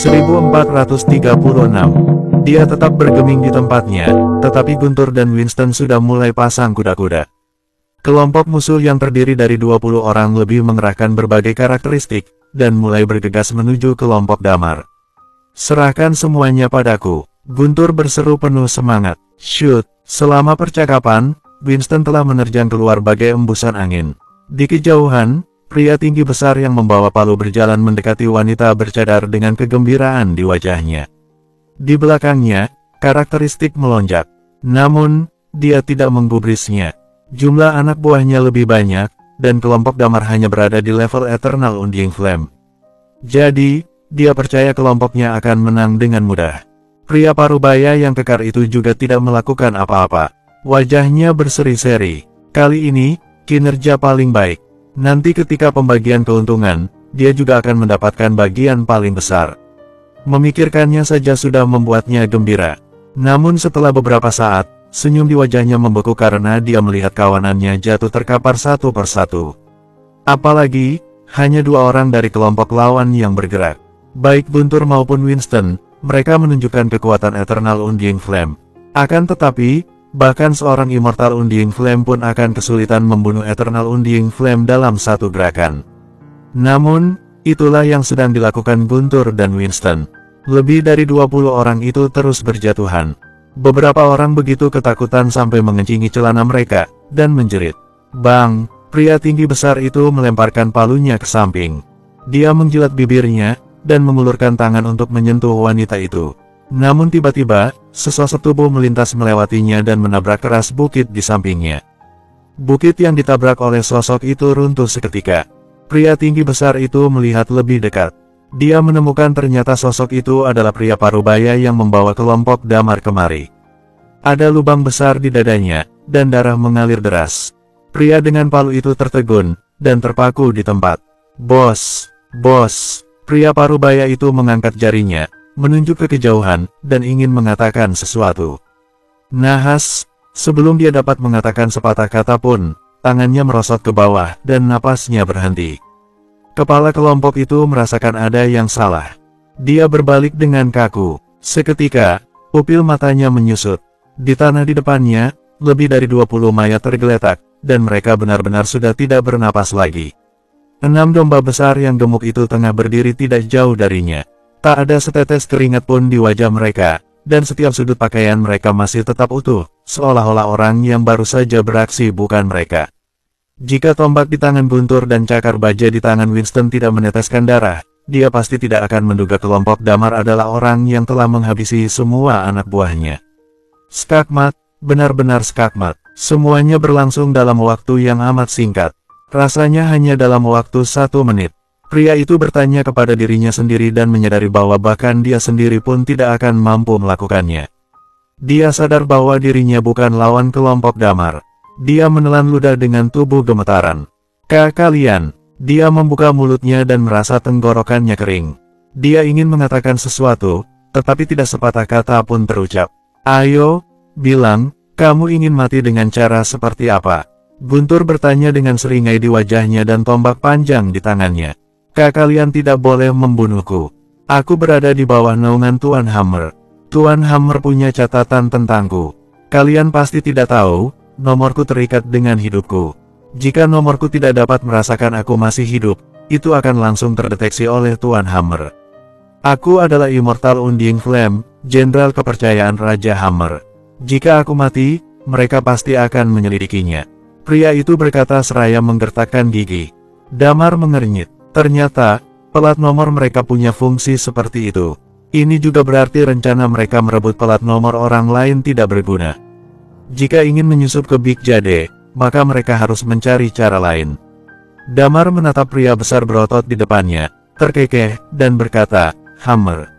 1436. Dia tetap bergeming di tempatnya, tetapi Guntur dan Winston sudah mulai pasang kuda-kuda. Kelompok musuh yang terdiri dari 20 orang lebih mengerahkan berbagai karakteristik, dan mulai bergegas menuju kelompok Damar. "Serahkan semuanya padaku," Guntur berseru penuh semangat. Shoot! Selama percakapan, Winston telah menerjang keluar bagai embusan angin. Di kejauhan, pria tinggi besar yang membawa palu berjalan mendekati wanita bercadar dengan kegembiraan di wajahnya. Di belakangnya, karakteristik melonjak. Namun, dia tidak menggubrisnya. Jumlah anak buahnya lebih banyak, dan kelompok Damar hanya berada di level Eternal Undying Flame. Jadi, dia percaya kelompoknya akan menang dengan mudah. Pria parubaya yang kekar itu juga tidak melakukan apa-apa. Wajahnya berseri-seri. Kali ini, kinerja paling baik. Nanti ketika pembagian keuntungan, dia juga akan mendapatkan bagian paling besar. Memikirkannya saja sudah membuatnya gembira. Namun setelah beberapa saat, senyum di wajahnya membeku karena dia melihat kawanannya jatuh terkapar satu persatu. Apalagi, hanya 2 orang dari kelompok lawan yang bergerak. Baik Guntur maupun Winston, mereka menunjukkan kekuatan Eternal Undying Flame. Akan tetapi, bahkan seorang Immortal Undying Flame pun akan kesulitan membunuh Eternal Undying Flame dalam satu gerakan. Namun, itulah yang sedang dilakukan Guntur dan Winston. Lebih dari 20 orang itu terus berjatuhan. Beberapa orang begitu ketakutan sampai mengencingi celana mereka, dan menjerit. Bang! Pria tinggi besar itu melemparkan palunya ke samping. Dia menjilat bibirnya, dan mengulurkan tangan untuk menyentuh wanita itu. Namun tiba-tiba, sesosok tubuh melintas melewatinya dan menabrak keras bukit di sampingnya. Bukit yang ditabrak oleh sosok itu runtuh seketika. Pria tinggi besar itu melihat lebih dekat. Dia menemukan ternyata sosok itu adalah pria parubaya yang membawa kelompok Damar kemari. Ada lubang besar di dadanya, dan darah mengalir deras. Pria dengan palu itu tertegun, dan terpaku di tempat. Bos! Bos! Pria parubaya itu mengangkat jarinya, menunjuk ke kejauhan, dan ingin mengatakan sesuatu. Nahas, sebelum dia dapat mengatakan sepatah kata pun, tangannya merosot ke bawah, dan napasnya berhenti. Kepala kelompok itu merasakan ada yang salah. Dia berbalik dengan kaku. Seketika, pupil matanya menyusut. Di tanah di depannya, lebih dari 20 mayat tergeletak, dan mereka benar-benar sudah tidak bernapas lagi. 6 domba besar yang gemuk itu tengah berdiri tidak jauh darinya. Tak ada setetes keringat pun di wajah mereka, dan setiap sudut pakaian mereka masih tetap utuh, seolah-olah orang yang baru saja beraksi bukan mereka. Jika tombak di tangan Guntur dan cakar baja di tangan Winston tidak meneteskan darah, dia pasti tidak akan menduga kelompok Damar adalah orang yang telah menghabisi semua anak buahnya. Skakmat, benar-benar skakmat. Semuanya berlangsung dalam waktu yang amat singkat. Rasanya hanya dalam waktu 1 menit. Pria itu bertanya kepada dirinya sendiri dan menyadari bahwa bahkan dia sendiri pun tidak akan mampu melakukannya. Dia sadar bahwa dirinya bukan lawan kelompok Damar. Dia menelan ludah dengan tubuh gemetaran. Kalian! Dia membuka mulutnya dan merasa tenggorokannya kering. Dia ingin mengatakan sesuatu, tetapi tidak sepatah kata pun terucap. Ayo, bilang, kamu ingin mati dengan cara seperti apa? Guntur bertanya dengan seringai di wajahnya dan tombak panjang di tangannya. Kalian tidak boleh membunuhku. Aku berada di bawah naungan Tuan Hammer. Tuan Hammer punya catatan tentangku. Kalian pasti tidak tahu, nomorku terikat dengan hidupku. Jika nomorku tidak dapat merasakan aku masih hidup, itu akan langsung terdeteksi oleh Tuan Hammer. Aku adalah Immortal Undying Flame, jenderal kepercayaan Raja Hammer. Jika aku mati, mereka pasti akan menyelidikinya. Pria itu berkata seraya menggertakkan gigi. Damar mengernyit. Ternyata, pelat nomor mereka punya fungsi seperti itu. Ini juga berarti rencana mereka merebut pelat nomor orang lain tidak berguna. Jika ingin menyusup ke Big Jade, maka mereka harus mencari cara lain. Damar menatap pria besar berotot di depannya, terkekeh, dan berkata, Hammer.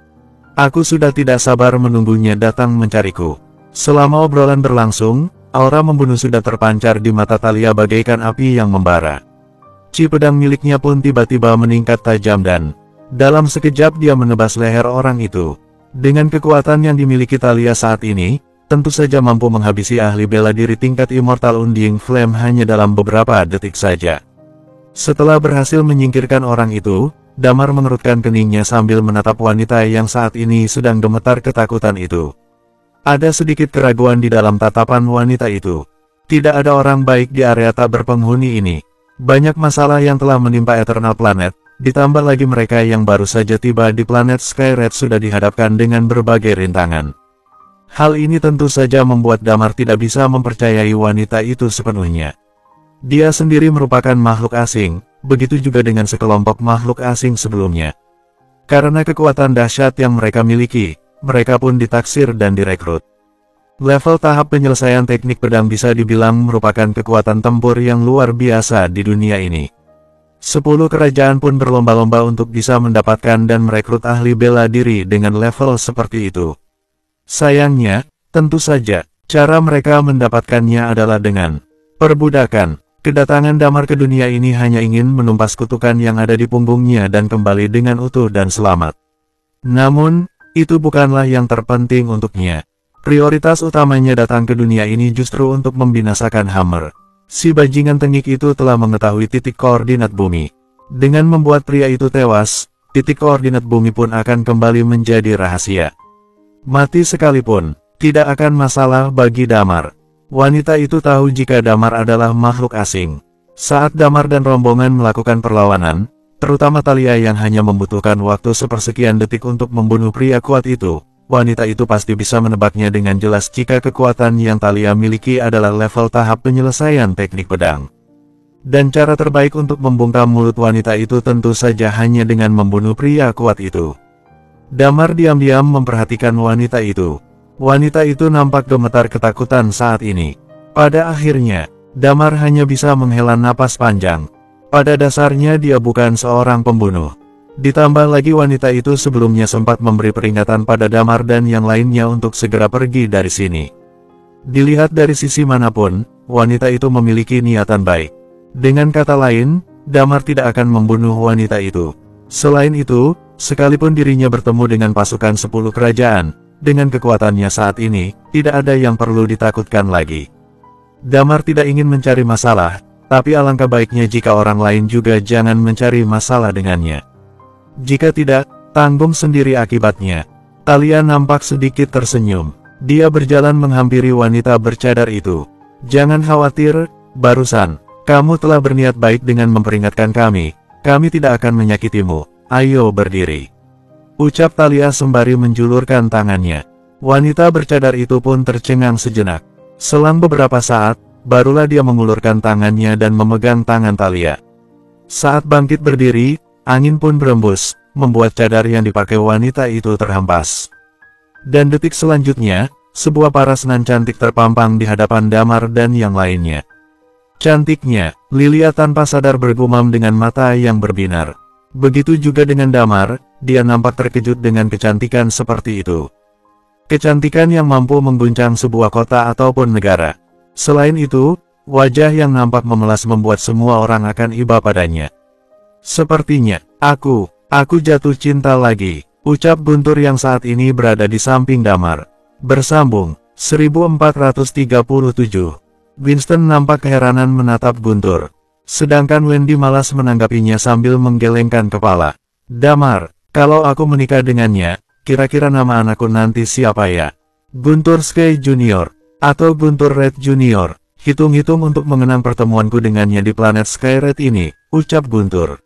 Aku sudah tidak sabar menunggunya datang mencariku. Selama obrolan berlangsung, aura membunuh sudah terpancar di mata Talia bagaikan api yang membara. Ci pedang miliknya pun tiba-tiba meningkat tajam dan dalam sekejap dia menebas leher orang itu. Dengan kekuatan yang dimiliki Talia saat ini, tentu saja mampu menghabisi ahli bela diri tingkat Immortal Undying Flame hanya dalam beberapa detik saja. Setelah berhasil menyingkirkan orang itu, Damar mengerutkan keningnya sambil menatap wanita yang saat ini sedang gemetar ketakutan itu. Ada sedikit keraguan di dalam tatapan wanita itu. Tidak ada orang baik di area tak berpenghuni ini. Banyak masalah yang telah menimpa Eternal Planet, ditambah lagi mereka yang baru saja tiba di planet Skyred sudah dihadapkan dengan berbagai rintangan. Hal ini tentu saja membuat Damar tidak bisa mempercayai wanita itu sepenuhnya. Dia sendiri merupakan makhluk asing, begitu juga dengan sekelompok makhluk asing sebelumnya. Karena kekuatan dahsyat yang mereka miliki, mereka pun ditaksir dan direkrut. Level tahap penyelesaian teknik pedang bisa dibilang merupakan kekuatan tempur yang luar biasa di dunia ini. 10 kerajaan pun berlomba-lomba untuk bisa mendapatkan dan merekrut ahli bela diri dengan level seperti itu. Sayangnya, tentu saja, cara mereka mendapatkannya adalah dengan perbudakan. Kedatangan Damar ke dunia ini hanya ingin menumpas kutukan yang ada di punggungnya dan kembali dengan utuh dan selamat. Namun, itu bukanlah yang terpenting untuknya. Prioritas utamanya datang ke dunia ini justru untuk membinasakan Hammer. Si bajingan tengik itu telah mengetahui titik koordinat bumi. Dengan membuat pria itu tewas, titik koordinat bumi pun akan kembali menjadi rahasia. Mati sekalipun, tidak akan masalah bagi Damar. Wanita itu tahu jika Damar adalah makhluk asing. Saat Damar dan rombongan melakukan perlawanan, terutama Thalia yang hanya membutuhkan waktu sepersekian detik untuk membunuh pria kuat itu, wanita itu pasti bisa menebaknya dengan jelas jika kekuatan yang Thalia miliki adalah level tahap penyelesaian teknik pedang. Dan cara terbaik untuk membungkam mulut wanita itu tentu saja hanya dengan membunuh pria kuat itu. Damar diam-diam memperhatikan wanita itu. Wanita itu nampak gemetar ketakutan saat ini. Pada akhirnya, Damar hanya bisa menghela napas panjang. Pada dasarnya dia bukan seorang pembunuh. Ditambah lagi wanita itu sebelumnya sempat memberi peringatan pada Damar dan yang lainnya untuk segera pergi dari sini. Dilihat dari sisi manapun, wanita itu memiliki niatan baik. Dengan kata lain, Damar tidak akan membunuh wanita itu. Selain itu, sekalipun dirinya bertemu dengan pasukan 10 kerajaan, dengan kekuatannya saat ini, tidak ada yang perlu ditakutkan lagi. Damar tidak ingin mencari masalah, tapi alangkah baiknya jika orang lain juga jangan mencari masalah dengannya. Jika tidak, tanggung sendiri akibatnya. Thalia nampak sedikit tersenyum. Dia berjalan menghampiri wanita bercadar itu. Jangan khawatir, barusan. Kamu telah berniat baik dengan memperingatkan kami. Kami tidak akan menyakitimu. Ayo berdiri. Ucap Thalia sembari menjulurkan tangannya. Wanita bercadar itu pun tercengang sejenak. Selang beberapa saat, barulah dia mengulurkan tangannya dan memegang tangan Thalia. Saat bangkit berdiri, angin pun berembus, membuat cadar yang dipakai wanita itu terhempas. Dan detik selanjutnya, sebuah paras nan cantik terpampang di hadapan Damar dan yang lainnya. Cantiknya, Lilia tanpa sadar bergumam dengan mata yang berbinar. Begitu juga dengan Damar, dia nampak terkejut dengan kecantikan seperti itu. Kecantikan yang mampu mengguncang sebuah kota ataupun negara. Selain itu, wajah yang nampak memelas membuat semua orang akan iba padanya. Sepertinya, aku jatuh cinta lagi, ucap Guntur yang saat ini berada di samping Damar. Bersambung, 1437. Winston nampak keheranan menatap Guntur. Sedangkan Wendy malas menanggapinya sambil menggelengkan kepala. Damar, kalau aku menikah dengannya, kira-kira nama anakku nanti siapa ya? Guntur Sky Junior, atau Guntur Red Junior. Hitung-hitung untuk mengenang pertemuanku dengannya di planet Skyred ini, ucap Guntur.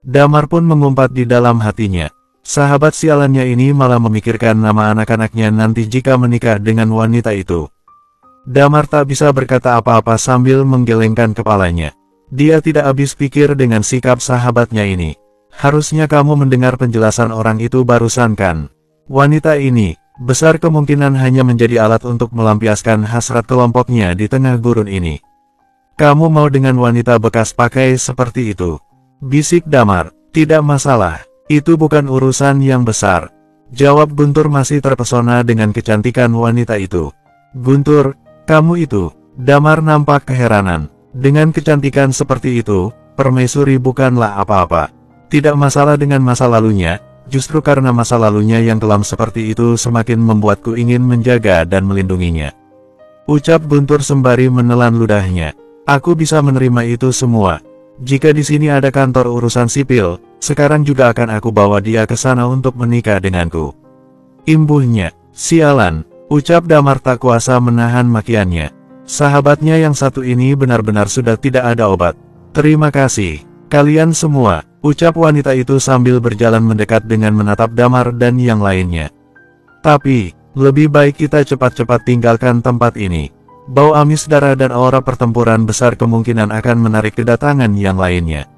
Damar pun mengumpat di dalam hatinya. Sahabat sialannya ini malah memikirkan nama anak-anaknya nanti jika menikah dengan wanita itu. Damar tak bisa berkata apa-apa sambil menggelengkan kepalanya. Dia tidak habis pikir dengan sikap sahabatnya ini. Harusnya kamu mendengar penjelasan orang itu barusan kan? Wanita ini, besar kemungkinan hanya menjadi alat untuk melampiaskan hasrat kelompoknya di tengah gurun ini. Kamu mau dengan wanita bekas pakai seperti itu? Bisik Damar, tidak masalah, itu bukan urusan yang besar. Jawab Guntur masih terpesona dengan kecantikan wanita itu. Guntur, kamu itu, Damar nampak keheranan. Dengan kecantikan seperti itu, permaisuri bukanlah apa-apa. Tidak masalah dengan masa lalunya, justru karena masa lalunya yang kelam seperti itu semakin membuatku ingin menjaga dan melindunginya. Ucap Guntur sembari menelan ludahnya. Aku bisa menerima itu semua. Jika di sini ada kantor urusan sipil, sekarang juga akan aku bawa dia ke sana untuk menikah denganku. Imbuhnya, sialan, ucap Damar tak kuasa menahan makiannya. Sahabatnya yang satu ini benar-benar sudah tidak ada obat. Terima kasih, kalian semua, ucap wanita itu sambil berjalan mendekat dengan menatap Damar dan yang lainnya. Tapi, lebih baik kita cepat-cepat tinggalkan tempat ini. Bau amis darah dan aura pertempuran besar kemungkinan akan menarik kedatangan yang lainnya.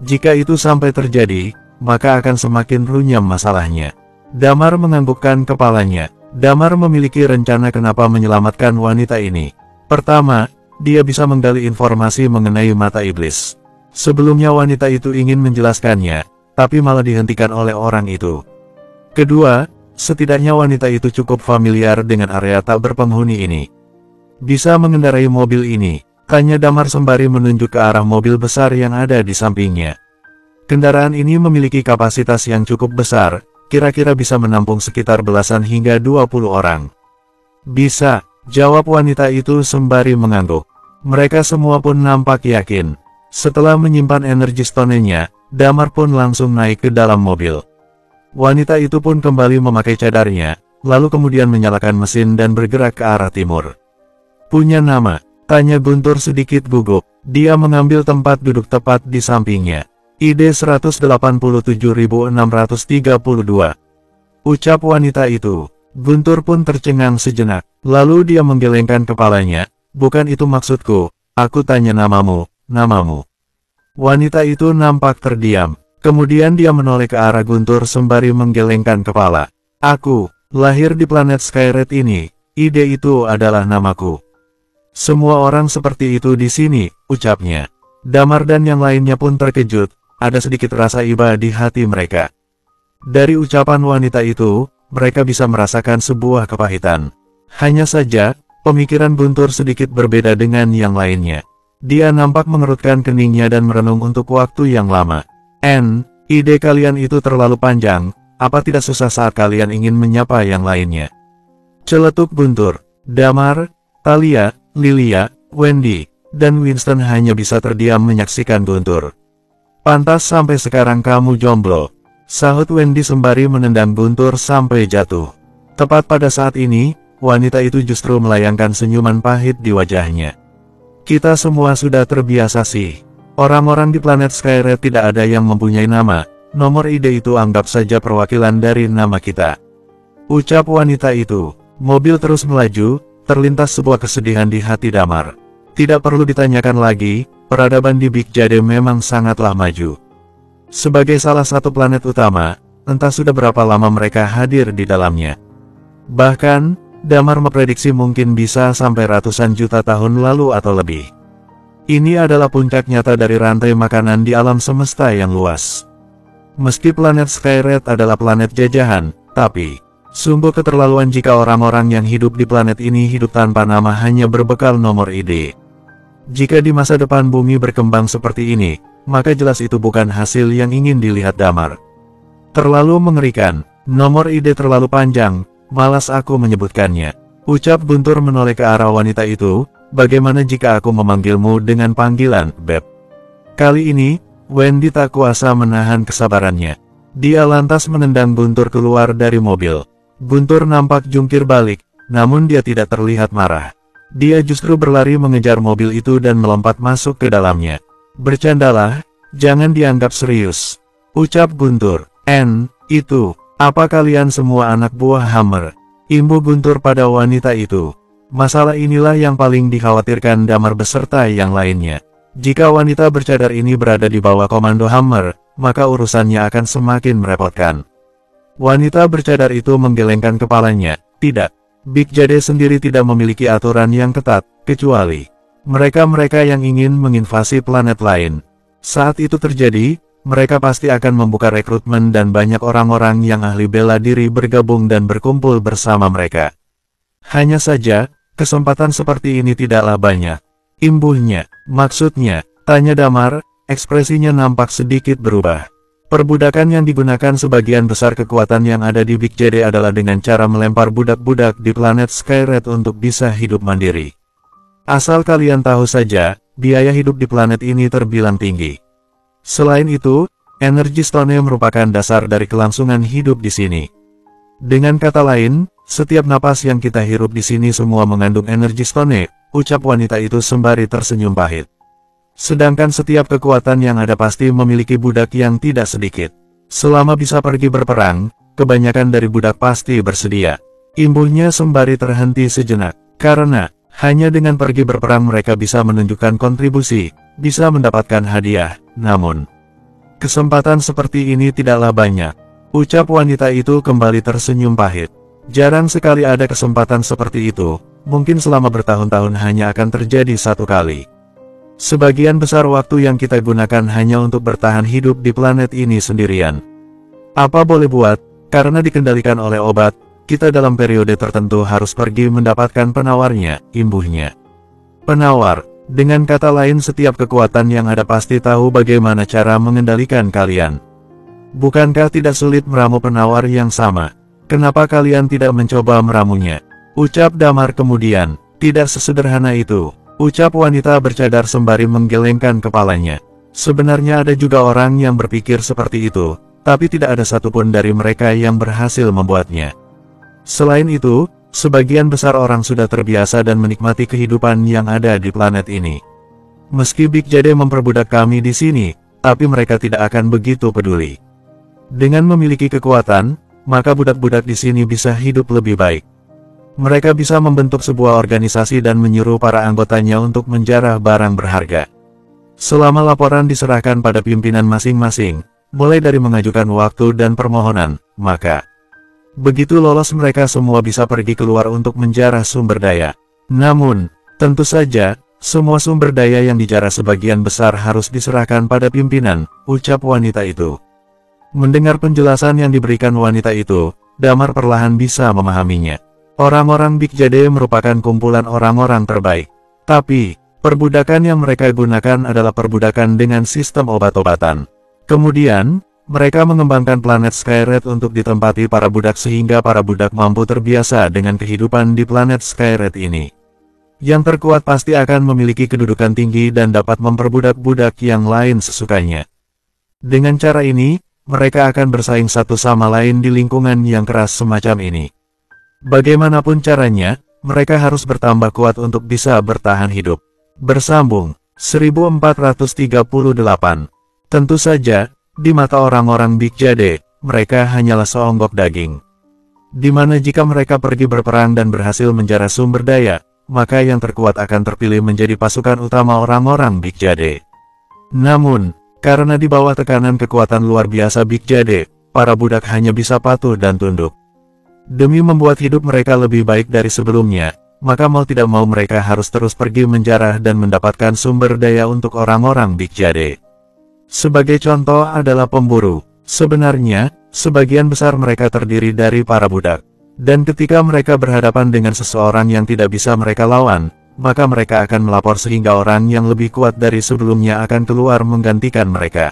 Jika itu sampai terjadi, maka akan semakin runyam masalahnya. Damar menganggukkan kepalanya. Damar memiliki rencana kenapa menyelamatkan wanita ini. Pertama, dia bisa menggali informasi mengenai mata iblis. Sebelumnya wanita itu ingin menjelaskannya, tapi malah dihentikan oleh orang itu. Kedua, setidaknya wanita itu cukup familiar dengan area tak berpenghuni ini. Bisa mengendarai mobil ini, tanya Damar sembari menunjuk ke arah mobil besar yang ada di sampingnya. Kendaraan ini memiliki kapasitas yang cukup besar, kira-kira bisa menampung sekitar belasan hingga 20 orang. Bisa, jawab wanita itu sembari mengangguk. Mereka semua pun nampak yakin. Setelah menyimpan energi stone-nya, Damar pun langsung naik ke dalam mobil. Wanita itu pun kembali memakai cadarnya, lalu kemudian menyalakan mesin dan bergerak ke arah timur. Punya nama? Tanya Guntur sedikit gugup. Dia mengambil tempat duduk tepat di sampingnya. ID 187.632. Ucap wanita itu. Guntur pun tercengang sejenak. Lalu dia menggelengkan kepalanya. Bukan itu maksudku. Aku tanya namamu. Wanita itu nampak terdiam. Kemudian dia menoleh ke arah Guntur sembari menggelengkan kepala. Aku lahir di planet Skyred ini. ID itu adalah namaku. Semua orang seperti itu di sini, ucapnya. Damar dan yang lainnya pun terkejut, ada sedikit rasa iba di hati mereka. Dari ucapan wanita itu, mereka bisa merasakan sebuah kepahitan. Hanya saja, pemikiran Guntur sedikit berbeda dengan yang lainnya. Dia nampak mengerutkan keningnya dan merenung untuk waktu yang lama. Ide kalian itu terlalu panjang, apa tidak susah saat kalian ingin menyapa yang lainnya? Celetuk Guntur. Damar, Thalia, Lilia, Wendy, dan Winston hanya bisa terdiam menyaksikan Guntur. Pantas sampai sekarang kamu jomblo, sahut Wendy sembari menendang Guntur sampai jatuh. Tepat pada saat ini, wanita itu justru melayangkan senyuman pahit di wajahnya. Kita semua sudah terbiasa sih. Orang-orang di planet Skyred tidak ada yang mempunyai nama, nomor ID itu anggap saja perwakilan dari nama kita. Ucap wanita itu. Mobil terus melaju. Terlintas sebuah kesedihan di hati Damar. Tidak perlu ditanyakan lagi, peradaban di Big Jade memang sangatlah maju. Sebagai salah satu planet utama, entah sudah berapa lama mereka hadir di dalamnya. Bahkan, Damar memprediksi mungkin bisa sampai ratusan juta tahun lalu atau lebih. Ini adalah puncak nyata dari rantai makanan di alam semesta yang luas. Meski planet Skyred adalah planet jajahan, tapi sungguh keterlaluan jika orang-orang yang hidup di planet ini hidup tanpa nama hanya berbekal nomor ID. Jika di masa depan bumi berkembang seperti ini, maka jelas itu bukan hasil yang ingin dilihat Damar. Terlalu mengerikan, nomor ID terlalu panjang, malas aku menyebutkannya. Ucap Guntur menoleh ke arah wanita itu, bagaimana jika aku memanggilmu dengan panggilan, Beb? Kali ini, Wendy tak kuasa menahan kesabarannya. Dia lantas menendang Guntur keluar dari mobil. Guntur nampak jungkir balik, namun dia tidak terlihat marah. Dia justru berlari mengejar mobil itu dan melompat masuk ke dalamnya. Bercandalah, jangan dianggap serius. Ucap Guntur. Itu, apa kalian semua anak buah Hammer? Imbu Guntur pada wanita itu. Masalah inilah yang paling dikhawatirkan Damar beserta yang lainnya. Jika wanita bercadar ini berada di bawah komando Hammer, maka urusannya akan semakin merepotkan. Wanita bercadar itu menggelengkan kepalanya. Tidak, Big Jade sendiri tidak memiliki aturan yang ketat, kecuali mereka-mereka yang ingin menginvasi planet lain. Saat itu terjadi, mereka pasti akan membuka rekrutmen dan banyak orang-orang yang ahli bela diri bergabung dan berkumpul bersama mereka. Hanya saja, kesempatan seperti ini tidaklah banyak. Imbuhnya, maksudnya, tanya Damar, ekspresinya nampak sedikit berubah. Perbudakan yang digunakan sebagian besar kekuatan yang ada di Big Jade adalah dengan cara melempar budak-budak di planet Skyred untuk bisa hidup mandiri. Asal kalian tahu saja, biaya hidup di planet ini terbilang tinggi. Selain itu, Energi Stone merupakan dasar dari kelangsungan hidup di sini. Dengan kata lain, setiap napas yang kita hirup di sini semua mengandung energi Stone, ucap wanita itu sembari tersenyum pahit. Sedangkan setiap kekuatan yang ada pasti memiliki budak yang tidak sedikit. Selama bisa pergi berperang, kebanyakan dari budak pasti bersedia. Imbuhnya sembari terhenti sejenak, karena hanya dengan pergi berperang mereka bisa menunjukkan kontribusi, bisa mendapatkan hadiah. Namun, kesempatan seperti ini tidaklah banyak. Ucap wanita itu kembali tersenyum pahit. Jarang sekali ada kesempatan seperti itu, mungkin selama bertahun-tahun hanya akan terjadi satu kali. Sebagian besar waktu yang kita gunakan hanya untuk bertahan hidup di planet ini sendirian. Apa boleh buat, karena dikendalikan oleh obat, kita dalam periode tertentu harus pergi mendapatkan penawarnya, imbuhnya. Penawar, dengan kata lain setiap kekuatan yang ada pasti tahu bagaimana cara mengendalikan kalian. Bukankah tidak sulit meramu penawar yang sama? Kenapa kalian tidak mencoba meramunya? Ucap Damar kemudian, tidak sesederhana itu. Ucap wanita bercadar sembari menggelengkan kepalanya. Sebenarnya ada juga orang yang berpikir seperti itu, tapi tidak ada satupun dari mereka yang berhasil membuatnya. Selain itu, sebagian besar orang sudah terbiasa dan menikmati kehidupan yang ada di planet ini. Meski Big Jade memperbudak kami di sini, tapi mereka tidak akan begitu peduli. Dengan memiliki kekuatan, maka budak-budak di sini bisa hidup lebih baik. Mereka bisa membentuk sebuah organisasi dan menyuruh para anggotanya untuk menjarah barang berharga. Selama laporan diserahkan pada pimpinan masing-masing, mulai dari mengajukan waktu dan permohonan, maka begitu lolos mereka semua bisa pergi keluar untuk menjarah sumber daya. Namun, tentu saja, semua sumber daya yang dijarah sebagian besar harus diserahkan pada pimpinan, ucap wanita itu. Mendengar penjelasan yang diberikan wanita itu, Damar perlahan bisa memahaminya. Orang-orang Big Jade merupakan kumpulan orang-orang terbaik. Tapi, perbudakan yang mereka gunakan adalah perbudakan dengan sistem obat-obatan. Kemudian, mereka mengembangkan planet Skyred untuk ditempati para budak sehingga para budak mampu terbiasa dengan kehidupan di planet Skyred ini. Yang terkuat pasti akan memiliki kedudukan tinggi dan dapat memperbudak budak yang lain sesukanya. Dengan cara ini, mereka akan bersaing satu sama lain di lingkungan yang keras semacam ini. Bagaimanapun caranya, mereka harus bertambah kuat untuk bisa bertahan hidup. Bersambung, 1438. Tentu saja, di mata orang-orang Big Jade, mereka hanyalah seonggok daging. Dimana jika mereka pergi berperang dan berhasil menjarah sumber daya, maka yang terkuat akan terpilih menjadi pasukan utama orang-orang Big Jade. Namun, karena di bawah tekanan kekuatan luar biasa Big Jade, para budak hanya bisa patuh dan tunduk. Demi membuat hidup mereka lebih baik dari sebelumnya, maka mau tidak mau mereka harus terus pergi menjarah dan mendapatkan sumber daya untuk orang-orang Big Jade. Sebagai contoh adalah pemburu. Sebenarnya, sebagian besar mereka terdiri dari para budak. Dan ketika mereka berhadapan dengan seseorang yang tidak bisa mereka lawan, maka mereka akan melapor sehingga orang yang lebih kuat dari sebelumnya akan keluar menggantikan mereka.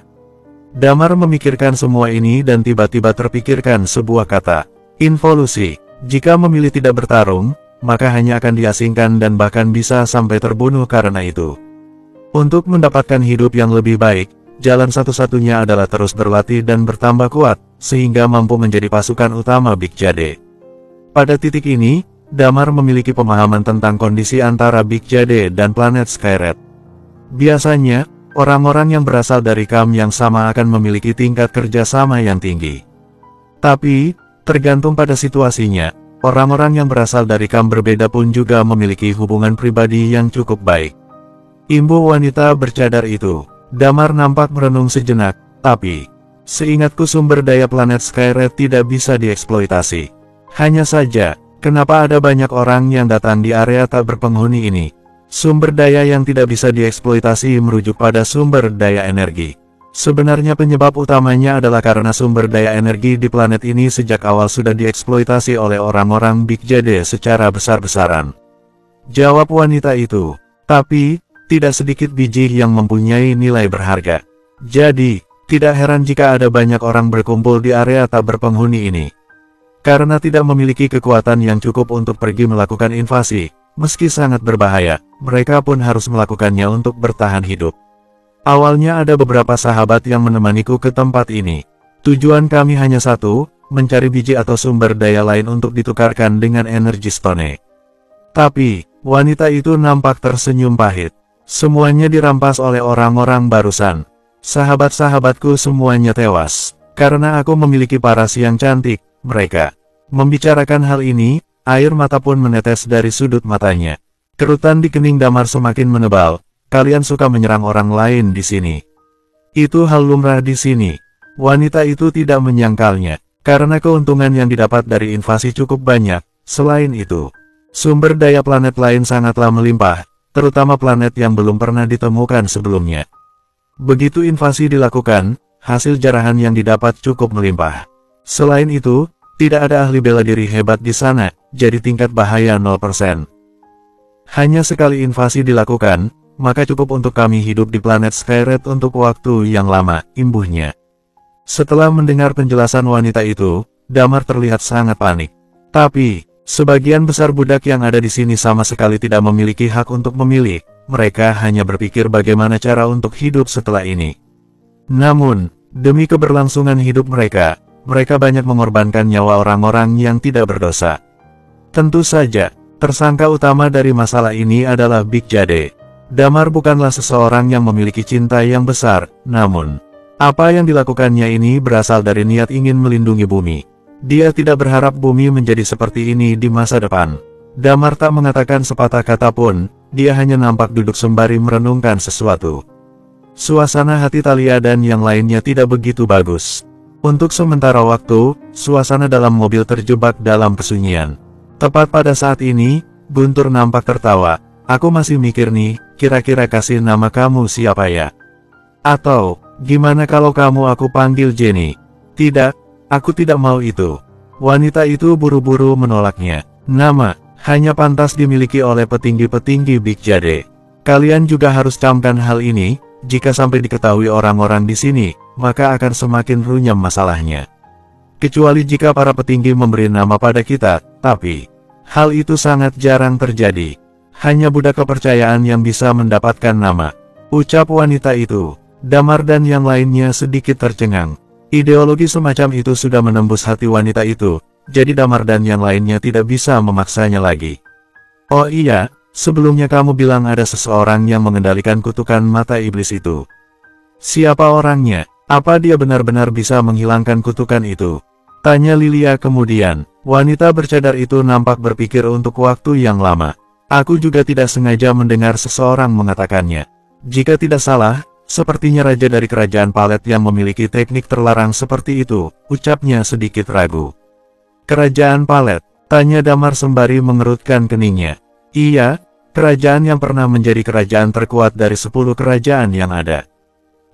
Damar memikirkan semua ini dan tiba-tiba terpikirkan sebuah kata. Involusi. Jika memilih tidak bertarung, maka hanya akan diasingkan dan bahkan bisa sampai terbunuh karena itu. Untuk mendapatkan hidup yang lebih baik, jalan satu-satunya adalah terus berlatih dan bertambah kuat, sehingga mampu menjadi pasukan utama Big Jade. Pada titik ini, Damar memiliki pemahaman tentang kondisi antara Big Jade dan planet Skyred. Biasanya, orang-orang yang berasal dari kam yang sama akan memiliki tingkat kerjasama yang tinggi. Tapi, tergantung pada situasinya, orang-orang yang berasal dari kam berbeda pun juga memiliki hubungan pribadi yang cukup baik. Imbu wanita bercadar itu. Damar nampak merenung sejenak, tapi, seingatku sumber daya planet Skyred tidak bisa dieksploitasi. Hanya saja, kenapa ada banyak orang yang datang di area tak berpenghuni ini? Sumber daya yang tidak bisa dieksploitasi merujuk pada sumber daya energi. Sebenarnya penyebab utamanya adalah karena sumber daya energi di planet ini sejak awal sudah dieksploitasi oleh orang-orang Big Jade secara besar-besaran. Jawab wanita itu. Tapi, tidak sedikit biji yang mempunyai nilai berharga. Jadi, tidak heran jika ada banyak orang berkumpul di area tak berpenghuni ini. Karena tidak memiliki kekuatan yang cukup untuk pergi melakukan invasi, meski sangat berbahaya, mereka pun harus melakukannya untuk bertahan hidup. Awalnya ada beberapa sahabat yang menemaniku ke tempat ini. Tujuan kami hanya satu, mencari biji atau sumber daya lain untuk ditukarkan dengan energi stone. Tapi, wanita itu nampak tersenyum pahit. Semuanya dirampas oleh orang-orang barusan. Sahabat-sahabatku semuanya tewas. Karena aku memiliki paras yang cantik, mereka. Membicarakan hal ini, air mata pun menetes dari sudut matanya. Kerutan di kening Damar semakin menebal. Kalian suka menyerang orang lain di sini. Itu hal lumrah di sini. Wanita itu tidak menyangkalnya. Karena keuntungan yang didapat dari invasi cukup banyak. Selain itu, sumber daya planet lain sangatlah melimpah. Terutama planet yang belum pernah ditemukan sebelumnya. Begitu invasi dilakukan, hasil jarahan yang didapat cukup melimpah. Selain itu, tidak ada ahli bela diri hebat di sana, jadi tingkat bahaya 0%. Hanya sekali invasi dilakukan, maka cukup untuk kami hidup di planet Skyred untuk waktu yang lama, imbuhnya. Setelah mendengar penjelasan wanita itu, Damar terlihat sangat panik. Tapi, sebagian besar budak yang ada di sini sama sekali tidak memiliki hak untuk memilih, mereka hanya berpikir bagaimana cara untuk hidup setelah ini. Namun, demi keberlangsungan hidup mereka banyak mengorbankan nyawa orang-orang yang tidak berdosa. Tentu saja, tersangka utama dari masalah ini adalah Big Jade. Damar bukanlah seseorang yang memiliki cinta yang besar, namun, apa yang dilakukannya ini berasal dari niat ingin melindungi bumi. Dia tidak berharap bumi menjadi seperti ini di masa depan. Damar tak mengatakan sepatah kata pun, dia hanya nampak duduk sembari merenungkan sesuatu. Suasana hati Talia dan yang lainnya tidak begitu bagus. Untuk sementara waktu, suasana dalam mobil terjebak dalam kesunyian. Tepat pada saat ini, Guntur nampak tertawa. Aku masih mikir nih, kira-kira kasih nama kamu siapa ya? Atau, gimana kalau kamu aku panggil Jenny? Tidak, aku tidak mau itu. Wanita itu buru-buru menolaknya. Nama, hanya pantas dimiliki oleh petinggi-petinggi Big Jade. Kalian juga harus camkan hal ini, jika sampai diketahui orang-orang di sini, maka akan semakin runyam masalahnya. Kecuali jika para petinggi memberi nama pada kita, tapi hal itu sangat jarang terjadi. Hanya budak kepercayaan yang bisa mendapatkan nama. Ucap wanita itu. Damar dan yang lainnya sedikit tercengang. Ideologi semacam itu sudah menembus hati wanita itu, jadi Damar dan yang lainnya tidak bisa memaksanya lagi. Oh iya, sebelumnya kamu bilang ada seseorang yang mengendalikan kutukan mata iblis itu. Siapa orangnya? Apa dia benar-benar bisa menghilangkan kutukan itu? Tanya Lilia kemudian. Wanita bercadar itu nampak berpikir untuk waktu yang lama. Aku juga tidak sengaja mendengar seseorang mengatakannya. Jika tidak salah, sepertinya raja dari kerajaan Palet yang memiliki teknik terlarang seperti itu, ucapnya sedikit ragu. Kerajaan Palet? Tanya Damar sembari mengerutkan keningnya. Iya, kerajaan yang pernah menjadi kerajaan terkuat dari 10 kerajaan yang ada.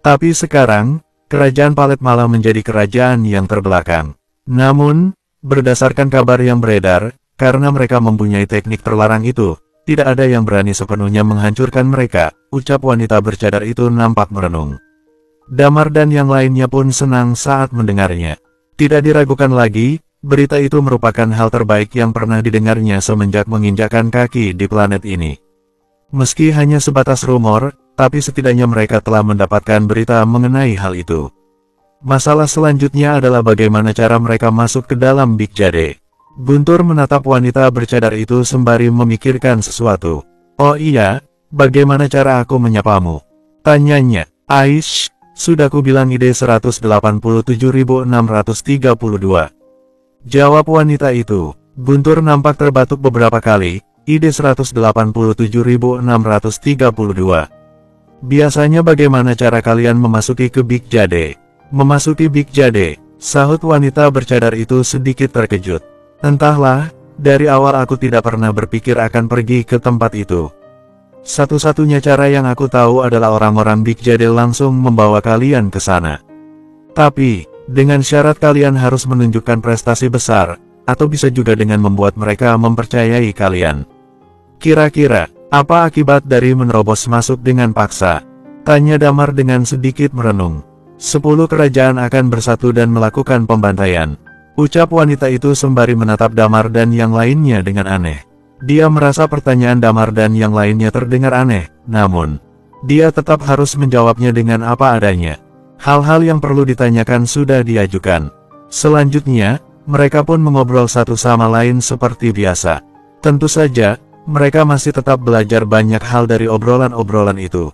Tapi sekarang, kerajaan Palet malah menjadi kerajaan yang terbelakang. Namun, berdasarkan kabar yang beredar, karena mereka mempunyai teknik terlarang itu, tidak ada yang berani sepenuhnya menghancurkan mereka, ucap wanita bercadar itu nampak merenung. Damar dan yang lainnya pun senang saat mendengarnya. Tidak diragukan lagi, berita itu merupakan hal terbaik yang pernah didengarnya semenjak menginjakkan kaki di planet ini. Meski hanya sebatas rumor, tapi setidaknya mereka telah mendapatkan berita mengenai hal itu. Masalah selanjutnya adalah bagaimana cara mereka masuk ke dalam Big Jade. Guntur menatap wanita bercadar itu sembari memikirkan sesuatu. Oh iya, bagaimana cara aku menyapamu? Tanyanya. Aish, sudah ku bilang ide 187.632. Jawab wanita itu. Guntur nampak terbatuk beberapa kali. Ide 187.632. Biasanya bagaimana cara kalian memasuki ke Big Jade? Memasuki Big Jade, sahut wanita bercadar itu sedikit terkejut. Entahlah, dari awal aku tidak pernah berpikir akan pergi ke tempat itu. Satu-satunya cara yang aku tahu adalah orang-orang Big Jade langsung membawa kalian ke sana. Tapi, dengan syarat kalian harus menunjukkan prestasi besar, atau bisa juga dengan membuat mereka mempercayai kalian. Kira-kira, apa akibat dari menerobos masuk dengan paksa? Tanya Damar dengan sedikit merenung. 10 kerajaan akan bersatu dan melakukan pembantaian. Ucap wanita itu sembari menatap Damar dan yang lainnya dengan aneh. Dia merasa pertanyaan Damar dan yang lainnya terdengar aneh, namun, Dia tetap harus menjawabnya dengan apa adanya. Hal-hal yang perlu ditanyakan sudah diajukan. Selanjutnya, mereka pun mengobrol satu sama lain seperti biasa. Tentu saja, mereka masih tetap belajar banyak hal dari obrolan-obrolan itu.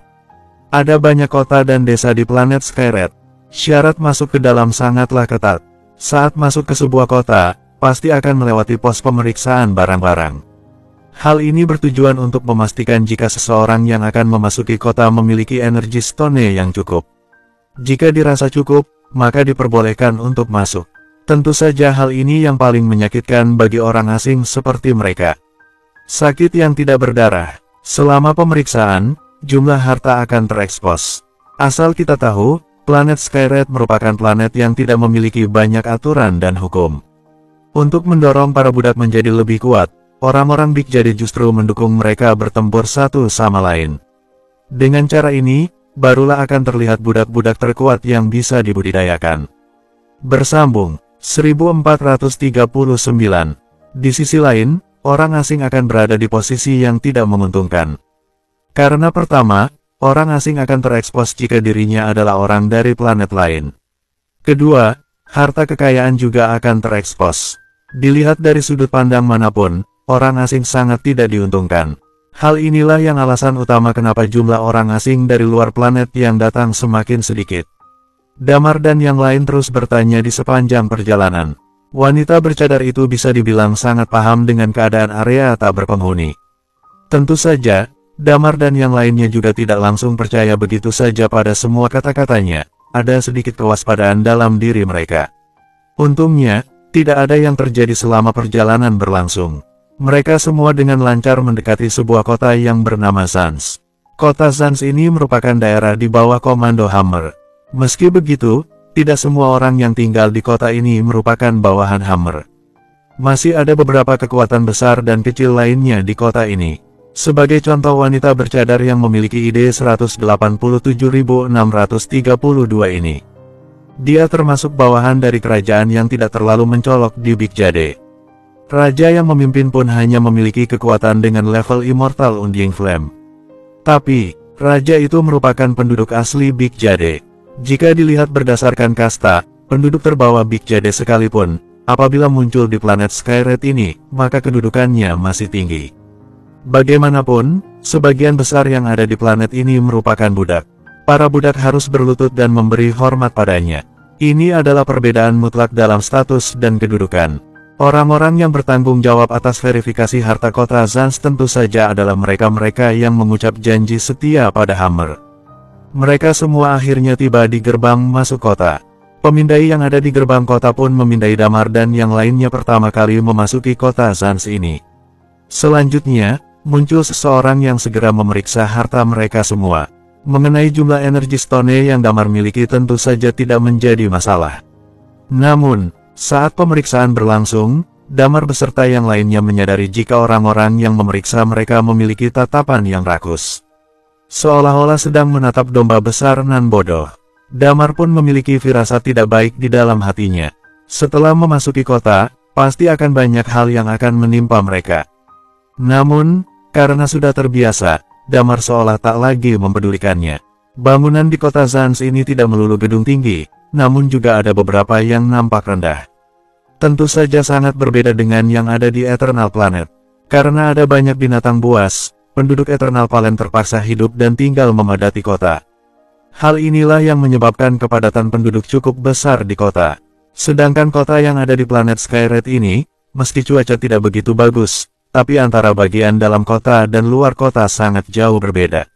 Ada banyak kota dan desa di planet Skyred. Syarat masuk ke dalam sangatlah ketat. Saat masuk ke sebuah kota, pasti akan melewati pos pemeriksaan barang-barang. Hal ini bertujuan untuk memastikan jika seseorang yang akan memasuki kota memiliki energi stone yang cukup. Jika dirasa cukup, maka diperbolehkan untuk masuk. Tentu saja hal ini yang paling menyakitkan bagi orang asing seperti mereka. Sakit yang tidak berdarah. Selama pemeriksaan, jumlah harta akan terekspos. Asal kita tahu, planet Skyred merupakan planet yang tidak memiliki banyak aturan dan hukum. Untuk mendorong para budak menjadi lebih kuat, orang-orang Big Jade justru mendukung mereka bertempur satu sama lain. Dengan cara ini, barulah akan terlihat budak-budak terkuat yang bisa dibudidayakan. Bersambung, 1439. Di sisi lain, orang asing akan berada di posisi yang tidak menguntungkan. Karena pertama, orang asing akan terekspos jika dirinya adalah orang dari planet lain. Kedua, harta kekayaan juga akan terekspos. Dilihat dari sudut pandang manapun, orang asing sangat tidak diuntungkan. Hal inilah yang alasan utama kenapa jumlah orang asing dari luar planet yang datang semakin sedikit. Damar dan yang lain terus bertanya di sepanjang perjalanan. Wanita bercadar itu bisa dibilang sangat paham dengan keadaan area tak berpenghuni. Tentu saja, Damar dan yang lainnya juga tidak langsung percaya begitu saja pada semua kata-katanya. Ada sedikit kewaspadaan dalam diri mereka. Untungnya, tidak ada yang terjadi selama perjalanan berlangsung. Mereka semua dengan lancar mendekati sebuah kota yang bernama Sans. Kota Sans ini merupakan daerah di bawah komando Hammer. Meski begitu, tidak semua orang yang tinggal di kota ini merupakan bawahan Hammer. Masih ada beberapa kekuatan besar dan kecil lainnya di kota ini. Sebagai contoh wanita bercadar yang memiliki ID 187.632 ini. Dia termasuk bawahan dari kerajaan yang tidak terlalu mencolok di Big Jade. Raja yang memimpin pun hanya memiliki kekuatan dengan level Immortal Undying Flame. Tapi, raja itu merupakan penduduk asli Big Jade. Jika dilihat berdasarkan kasta, penduduk terbawah Big Jade sekalipun, apabila muncul di planet Skyred ini, maka kedudukannya masih tinggi. Bagaimanapun, sebagian besar yang ada di planet ini merupakan budak. Para budak harus berlutut dan memberi hormat padanya. Ini adalah perbedaan mutlak dalam status dan kedudukan. Orang-orang yang bertanggung jawab atas verifikasi harta kota Sans tentu saja adalah mereka-mereka yang mengucap janji setia pada Hammer. Mereka semua akhirnya tiba di gerbang masuk kota. Pemindai yang ada di gerbang kota pun memindai Damar dan yang lainnya pertama kali memasuki kota Sans ini. Selanjutnya, muncul seseorang yang segera memeriksa harta mereka semua. Mengenai jumlah energi stone yang Damar miliki tentu saja tidak menjadi masalah. Namun, saat pemeriksaan berlangsung, Damar beserta yang lainnya menyadari jika orang-orang yang memeriksa mereka memiliki tatapan yang rakus. Seolah-olah sedang menatap domba besar nan bodoh. Damar pun memiliki firasat tidak baik di dalam hatinya. Setelah memasuki kota, pasti akan banyak hal yang akan menimpa mereka. Namun, karena sudah terbiasa, Damar seolah tak lagi mempedulikannya. Bangunan di kota Sans ini tidak melulu gedung tinggi, namun juga ada beberapa yang nampak rendah. Tentu saja sangat berbeda dengan yang ada di Eternal Planet. Karena ada banyak binatang buas, penduduk Eternal Planet terpaksa hidup dan tinggal memadati kota. Hal inilah yang menyebabkan kepadatan penduduk cukup besar di kota. Sedangkan kota yang ada di planet Skyred ini, meski cuaca tidak begitu bagus, tapi antara bagian dalam kota dan luar kota sangat jauh berbeda.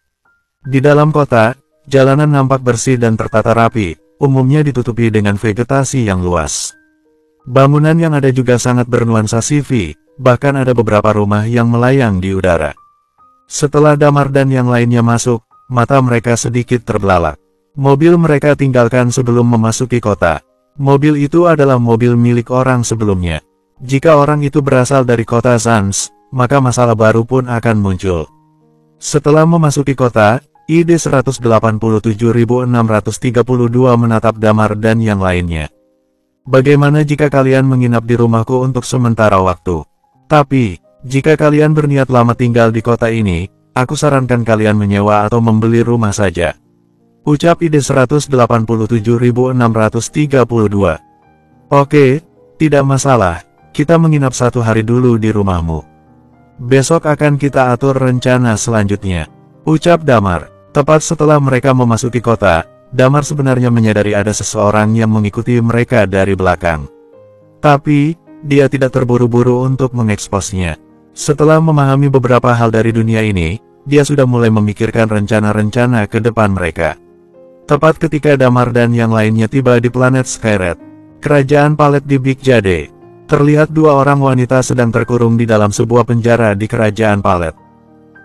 Di dalam kota, jalanan nampak bersih dan tertata rapi, umumnya ditutupi dengan vegetasi yang luas. Bangunan yang ada juga sangat bernuansa sci-fi, bahkan ada beberapa rumah yang melayang di udara. Setelah Damar dan yang lainnya masuk, mata mereka sedikit terbelalak. Mobil mereka tinggalkan sebelum memasuki kota. Mobil itu adalah mobil milik orang sebelumnya. Jika orang itu berasal dari kota Sans, maka masalah baru pun akan muncul. Setelah memasuki kota, ID 187.632 menatap Damar dan yang lainnya. Bagaimana jika kalian menginap di rumahku untuk sementara waktu? Tapi, jika kalian berniat lama tinggal di kota ini, aku sarankan kalian menyewa atau membeli rumah saja. Ucap ide 187.632. Oke, tidak masalah, kita menginap 1 hari dulu di rumahmu. Besok akan kita atur rencana selanjutnya. Ucap Damar. Tepat setelah mereka memasuki kota, Damar sebenarnya menyadari ada seseorang yang mengikuti mereka dari belakang. Tapi, dia tidak terburu-buru untuk mengeksposnya. Setelah memahami beberapa hal dari dunia ini, dia sudah mulai memikirkan rencana-rencana ke depan mereka. Tepat ketika Damar dan yang lainnya tiba di planet Skyred, kerajaan Palet di Big Jade, terlihat 2 orang wanita sedang terkurung di dalam sebuah penjara di kerajaan Palet.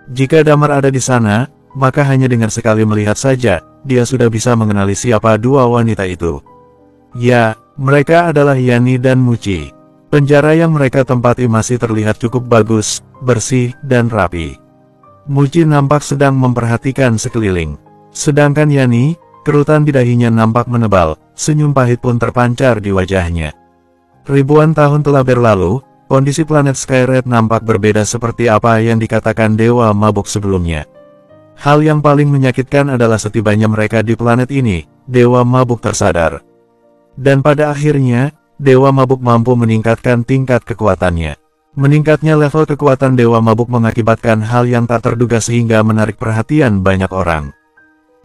Jika Damar ada di sana, maka hanya dengan sekali melihat saja, dia sudah bisa mengenali siapa 2 wanita itu. Ya, mereka adalah Yani dan Muci. Penjara yang mereka tempati masih terlihat cukup bagus, bersih, dan rapi. Muci nampak sedang memperhatikan sekeliling. Sedangkan Yani, kerutan di dahinya nampak menebal, senyum pahit pun terpancar di wajahnya. Ribuan tahun telah berlalu, kondisi planet Skyred nampak berbeda seperti apa yang dikatakan Dewa Mabuk sebelumnya. Hal yang paling menyakitkan adalah setibanya mereka di planet ini, Dewa Mabuk tersadar. Dan pada akhirnya, Dewa Mabuk mampu meningkatkan tingkat kekuatannya. Meningkatnya level kekuatan Dewa Mabuk mengakibatkan hal yang tak terduga sehingga menarik perhatian banyak orang.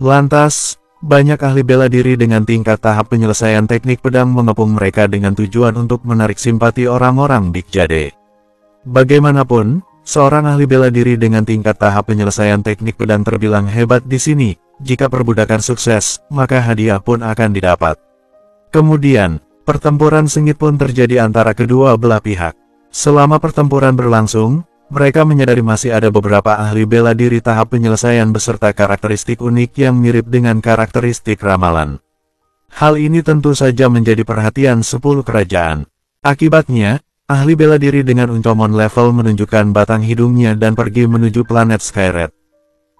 Lantas, banyak ahli bela diri dengan tingkat tahap penyelesaian teknik pedang mengepung mereka dengan tujuan untuk menarik simpati orang-orang Big Jade. Bagaimanapun, seorang ahli bela diri dengan tingkat tahap penyelesaian teknik pedang terbilang hebat di sini. Jika perbudakan sukses, maka hadiah pun akan didapat. Kemudian, pertempuran sengit pun terjadi antara kedua belah pihak. Selama pertempuran berlangsung, mereka menyadari masih ada beberapa ahli bela diri tahap penyelesaian beserta karakteristik unik yang mirip dengan karakteristik ramalan. Hal ini tentu saja menjadi perhatian 10 kerajaan. Akibatnya, ahli bela diri dengan uncomon level menunjukkan batang hidungnya dan pergi menuju planet Skyred.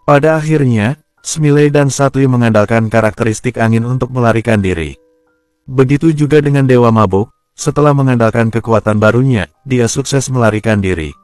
Pada akhirnya, Smiley dan Satli mengandalkan karakteristik angin untuk melarikan diri. Begitu juga dengan Dewa Mabuk, setelah mengandalkan kekuatan barunya, dia sukses melarikan diri.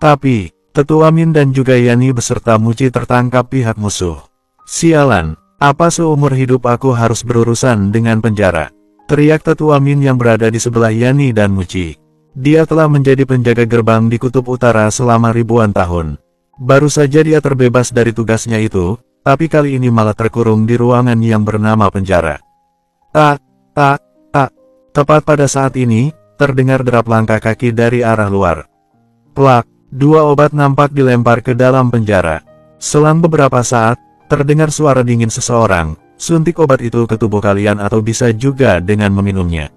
Tapi, Tetua Min dan juga Yani beserta Muci tertangkap pihak musuh. Sialan, apa seumur hidup aku harus berurusan dengan penjara? Teriak Tetua Min yang berada di sebelah Yani dan Muci. Dia telah menjadi penjaga gerbang di Kutub Utara selama ribuan tahun. Baru saja dia terbebas dari tugasnya itu, tapi kali ini malah terkurung di ruangan yang bernama penjara. Tak. Tepat pada saat ini, terdengar derap langkah kaki dari arah luar. Plak, 2 obat nampak dilempar ke dalam penjara. Selang beberapa saat, terdengar suara dingin seseorang, suntik obat itu ke tubuh kalian atau bisa juga dengan meminumnya.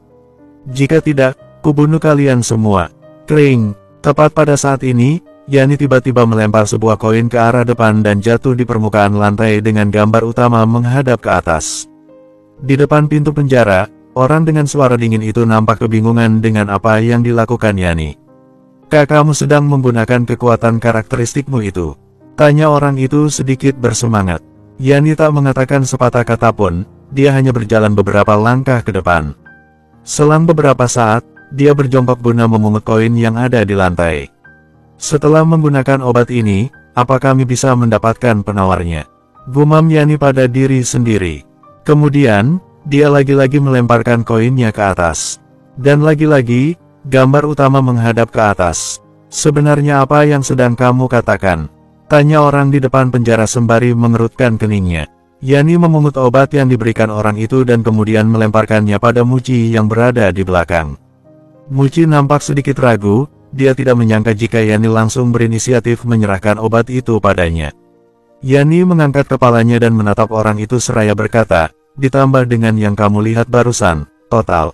Jika tidak, kubunuh kalian semua. Kring, tepat pada saat ini, Yani tiba-tiba melempar sebuah koin ke arah depan dan jatuh di permukaan lantai dengan gambar utama menghadap ke atas. Di depan pintu penjara, orang dengan suara dingin itu nampak kebingungan dengan apa yang dilakukan Yani. Kamu sedang menggunakan kekuatan karakteristikmu itu? Tanya orang itu sedikit bersemangat. Yani tak mengatakan sepatah kata pun, dia hanya berjalan beberapa langkah ke depan. Selang beberapa saat, dia berjongkok guna memungut koin yang ada di lantai. Setelah menggunakan obat ini, apa kami bisa mendapatkan penawarnya? Gumam Yani pada diri sendiri. Kemudian, dia lagi-lagi melemparkan koinnya ke atas. Dan lagi-lagi, gambar utama menghadap ke atas. Sebenarnya apa yang sedang kamu katakan? Tanya orang di depan penjara sembari mengerutkan keningnya. Yani memungut obat yang diberikan orang itu dan kemudian melemparkannya pada Muci yang berada di belakang. Muci nampak sedikit ragu, dia tidak menyangka jika Yani langsung berinisiatif menyerahkan obat itu padanya. Yani mengangkat kepalanya dan menatap orang itu seraya berkata, ditambah dengan yang kamu lihat barusan, total.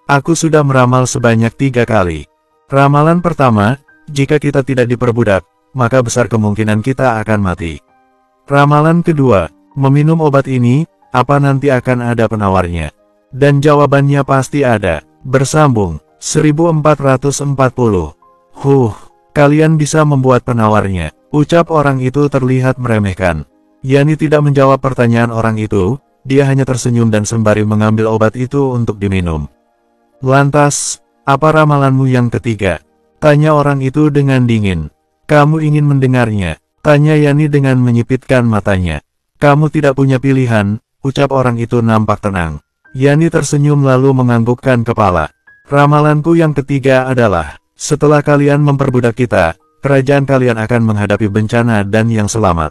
Aku sudah meramal sebanyak 3 kali. Ramalan pertama, jika kita tidak diperbudak, maka besar kemungkinan kita akan mati. Ramalan kedua, meminum obat ini, apa nanti akan ada penawarnya? Dan jawabannya pasti ada. Bersambung, 1440. Kalian bisa membuat penawarnya, ucap orang itu terlihat meremehkan. Yani tidak menjawab pertanyaan orang itu, dia hanya tersenyum dan sembari mengambil obat itu untuk diminum. Lantas, apa ramalanmu yang ketiga? Tanya orang itu dengan dingin. Kamu ingin mendengarnya? Tanya Yani dengan menyipitkan matanya. Kamu tidak punya pilihan, ucap orang itu nampak tenang. Yani tersenyum lalu menganggukkan kepala. Ramalanku yang ketiga adalah, setelah kalian memperbudak kita, kerajaan kalian akan menghadapi bencana dan yang selamat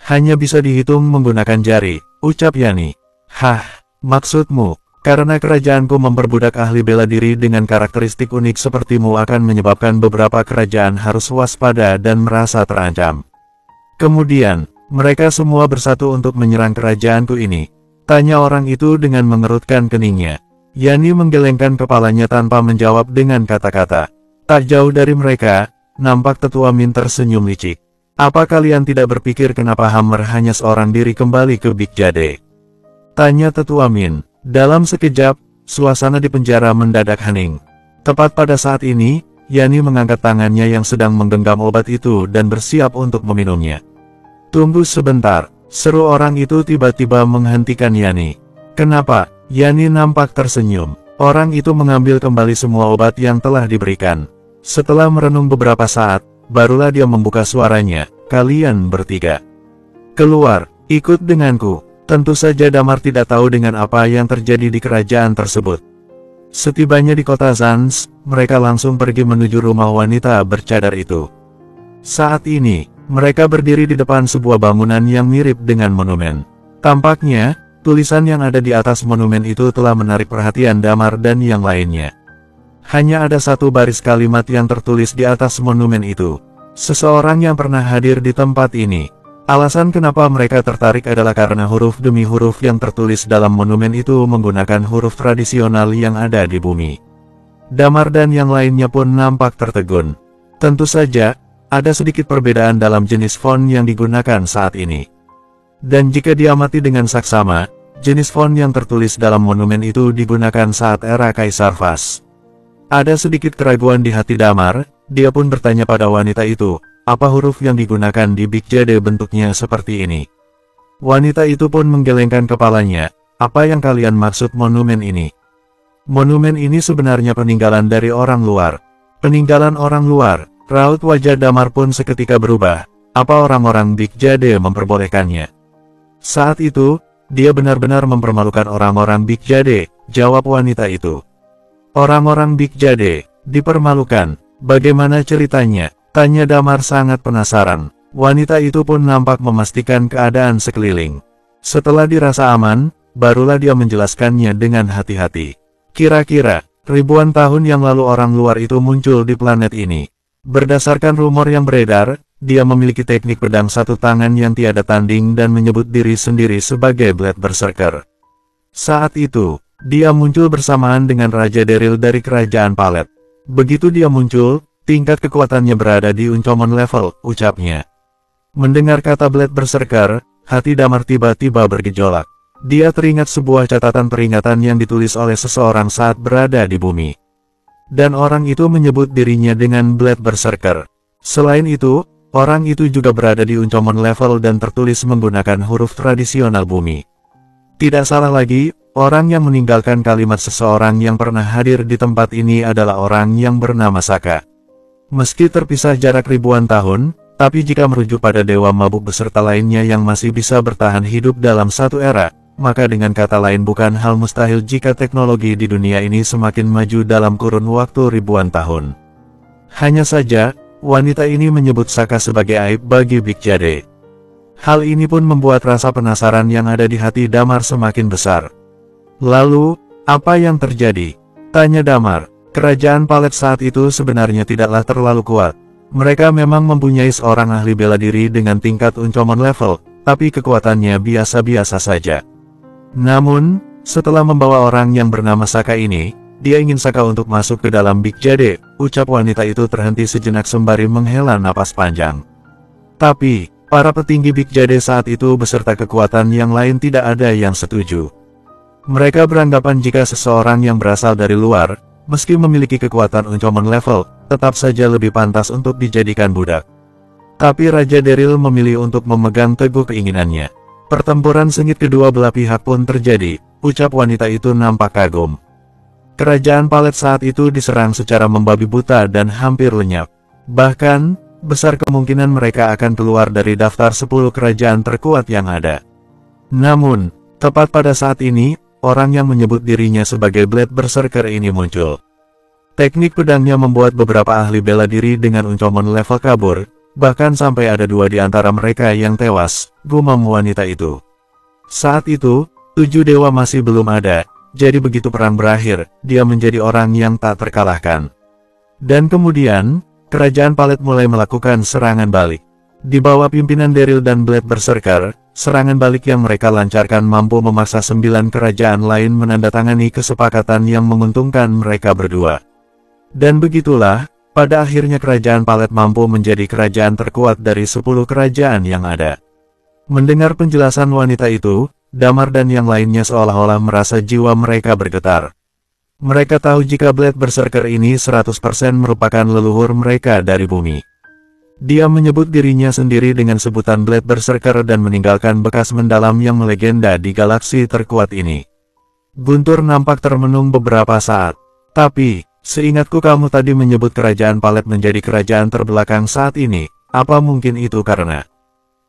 hanya bisa dihitung menggunakan jari, ucap Yani. Hah, maksudmu, karena kerajaanku memperbudak ahli bela diri dengan karakteristik unik sepertimu akan menyebabkan beberapa kerajaan harus waspada dan merasa terancam. Kemudian, mereka semua bersatu untuk menyerang kerajaanku ini. Tanya orang itu dengan mengerutkan keningnya. Yani menggelengkan kepalanya tanpa menjawab dengan kata-kata. Tak jauh dari mereka, nampak Tetua Min tersenyum licik. Apa kalian tidak berpikir kenapa Hammer hanya seorang diri kembali ke Big Jade? Tanya Tetua Min. Dalam sekejap, suasana di penjara mendadak hening. Tepat pada saat ini, Yani mengangkat tangannya yang sedang menggenggam obat itu dan bersiap untuk meminumnya. Tunggu sebentar, seru orang itu tiba-tiba menghentikan Yani. Kenapa? Yani nampak tersenyum. Orang itu mengambil kembali semua obat yang telah diberikan. Setelah merenung beberapa saat, barulah dia membuka suaranya. Kalian bertiga, keluar, ikut denganku. Tentu saja Damar tidak tahu dengan apa yang terjadi di kerajaan tersebut. Setibanya di kota Zanz, mereka langsung pergi menuju rumah wanita bercadar itu. Saat ini, mereka berdiri di depan sebuah bangunan yang mirip dengan monumen. Tampaknya, tulisan yang ada di atas monumen itu telah menarik perhatian Damar dan yang lainnya. Hanya ada satu baris kalimat yang tertulis di atas monumen itu. Seseorang yang pernah hadir di tempat ini. Alasan kenapa mereka tertarik adalah karena huruf demi huruf yang tertulis dalam monumen itu menggunakan huruf tradisional yang ada di bumi. Damar dan yang lainnya pun nampak tertegun. Tentu saja, ada sedikit perbedaan dalam jenis font yang digunakan saat ini. Dan jika diamati dengan saksama, jenis font yang tertulis dalam monumen itu digunakan saat era Kaisar Vas. Ada sedikit keraguan di hati Damar, dia pun bertanya pada wanita itu, apa huruf yang digunakan di Big Jade bentuknya seperti ini? Wanita itu pun menggelengkan kepalanya, apa yang kalian maksud monumen ini? Monumen ini sebenarnya peninggalan dari orang luar. Peninggalan orang luar. Raut wajah Damar pun seketika berubah. Apa orang-orang Big Jade memperbolehkannya? Saat itu, dia benar-benar mempermalukan orang-orang Big Jade, jawab wanita itu. Orang-orang Big Jade, dipermalukan. Bagaimana ceritanya? Tanya Damar sangat penasaran. Wanita itu pun nampak memastikan keadaan sekeliling. Setelah dirasa aman, barulah dia menjelaskannya dengan hati-hati. Kira-kira, ribuan tahun yang lalu orang luar itu muncul di planet ini. Berdasarkan rumor yang beredar, dia memiliki teknik pedang satu tangan yang tiada tanding dan menyebut diri sendiri sebagai Blade Berserker. Saat itu, dia muncul bersamaan dengan Raja Daryl dari Kerajaan Palet. Begitu dia muncul, tingkat kekuatannya berada di uncommon level, ucapnya. Mendengar kata Blade Berserker, hati Damar tiba-tiba bergejolak. Dia teringat sebuah catatan peringatan yang ditulis oleh seseorang saat berada di bumi. Dan orang itu menyebut dirinya dengan Blade Berserker. Selain itu, orang itu juga berada di uncommon level dan tertulis menggunakan huruf tradisional bumi. Tidak salah lagi, orang yang meninggalkan kalimat seseorang yang pernah hadir di tempat ini adalah orang yang bernama Saka. Meski terpisah jarak ribuan tahun, tapi jika merujuk pada Dewa Mabuk beserta lainnya yang masih bisa bertahan hidup dalam satu era, maka dengan kata lain bukan hal mustahil jika teknologi di dunia ini semakin maju dalam kurun waktu ribuan tahun. Hanya saja, wanita ini menyebut Saka sebagai aib bagi Big Jade. Hal ini pun membuat rasa penasaran yang ada di hati Damar semakin besar. Lalu, apa yang terjadi? Tanya Damar. Kerajaan Palet saat itu sebenarnya tidaklah terlalu kuat. Mereka memang mempunyai seorang ahli bela diri dengan tingkat uncommon level, tapi kekuatannya biasa-biasa saja. Namun, setelah membawa orang yang bernama Saka ini, dia ingin Saka untuk masuk ke dalam Big Jade, ucap wanita itu terhenti sejenak sembari menghela napas panjang. Tapi, para petinggi Big Jade saat itu beserta kekuatan yang lain tidak ada yang setuju. Mereka beranggapan jika seseorang yang berasal dari luar, meski memiliki kekuatan uncommon level, tetap saja lebih pantas untuk dijadikan budak. Tapi Raja Daryl memilih untuk memegang teguh keinginannya. Pertempuran sengit kedua belah pihak pun terjadi, ucap wanita itu nampak kagum. Kerajaan Palet saat itu diserang secara membabi buta dan hampir lenyap. Bahkan, besar kemungkinan mereka akan keluar dari daftar 10 kerajaan terkuat yang ada. Namun, tepat pada saat ini, orang yang menyebut dirinya sebagai Blade Berserker ini muncul. Teknik pedangnya membuat beberapa ahli bela diri dengan Uncomon level kabur, bahkan sampai ada 2 di antara mereka yang tewas, gumam wanita itu. Saat itu, 7 dewa masih belum ada, jadi begitu perang berakhir, dia menjadi orang yang tak terkalahkan. Dan kemudian, kerajaan Palet mulai melakukan serangan balik. Di bawah pimpinan Daryl dan Blade Berserker, serangan balik yang mereka lancarkan mampu memaksa 9 kerajaan lain menandatangani kesepakatan yang menguntungkan mereka berdua. Dan begitulah, pada akhirnya kerajaan Palet mampu menjadi kerajaan terkuat dari 10 kerajaan yang ada. Mendengar penjelasan wanita itu, Damar dan yang lainnya seolah-olah merasa jiwa mereka bergetar. Mereka tahu jika Blade Berserker ini 100% merupakan leluhur mereka dari bumi. Dia menyebut dirinya sendiri dengan sebutan Blade Berserker dan meninggalkan bekas mendalam yang melegenda di galaksi terkuat ini. Guntur nampak termenung beberapa saat. Tapi, seingatku kamu tadi menyebut kerajaan Palet menjadi kerajaan terbelakang saat ini, apa mungkin itu karena?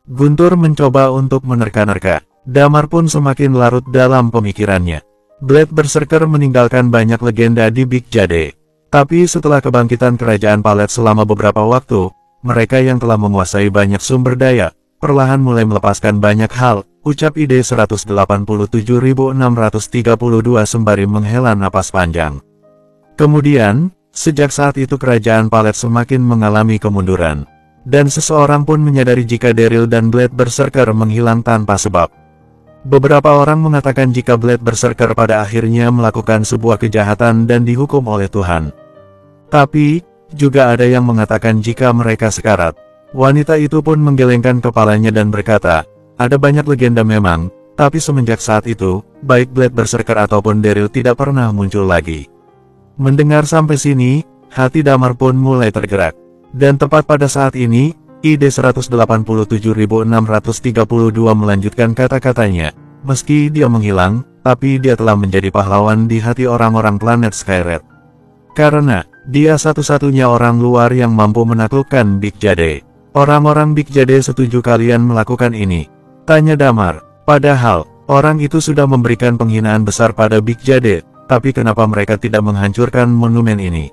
Guntur mencoba untuk menerka-nerka. Damar pun semakin larut dalam pemikirannya. Blade Berserker meninggalkan banyak legenda di Big Jade. Tapi setelah kebangkitan kerajaan Palet selama beberapa waktu, mereka yang telah menguasai banyak sumber daya, perlahan mulai melepaskan banyak hal, ucap ID 187.632 sembari menghela napas panjang. Kemudian, sejak saat itu kerajaan Palet semakin mengalami kemunduran. Dan seseorang pun menyadari jika Daryl dan Blade Berserker menghilang tanpa sebab. Beberapa orang mengatakan jika Blade Berserker pada akhirnya melakukan sebuah kejahatan dan dihukum oleh Tuhan. Tapi, juga ada yang mengatakan jika mereka sekarat. Wanita itu pun menggelengkan kepalanya dan berkata, ada banyak legenda memang, tapi semenjak saat itu, baik Blade Berserker ataupun Daryl tidak pernah muncul lagi. Mendengar sampai sini, hati Damar pun mulai tergerak. Dan tepat pada saat ini, ID 187.632 melanjutkan kata-katanya, meski dia menghilang, tapi dia telah menjadi pahlawan di hati orang-orang planet Skyred. Karena, dia satu-satunya orang luar yang mampu menaklukkan Big Jade. Orang-orang Big Jade setuju kalian melakukan ini? Tanya Damar. Padahal, orang itu sudah memberikan penghinaan besar pada Big Jade, tapi kenapa mereka tidak menghancurkan monumen ini?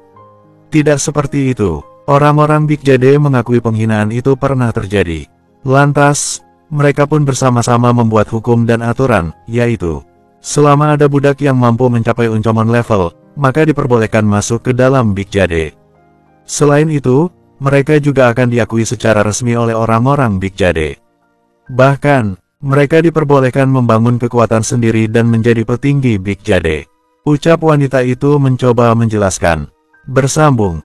Tidak seperti itu. Orang-orang Big Jade mengakui penghinaan itu pernah terjadi. Lantas, mereka pun bersama-sama membuat hukum dan aturan, yaitu, selama ada budak yang mampu mencapai Uncomon level, maka diperbolehkan masuk ke dalam Big Jade. Selain itu, mereka juga akan diakui secara resmi oleh orang-orang Big Jade. Bahkan, mereka diperbolehkan membangun kekuatan sendiri dan menjadi petinggi Big Jade. Ucap wanita itu mencoba menjelaskan. Bersambung.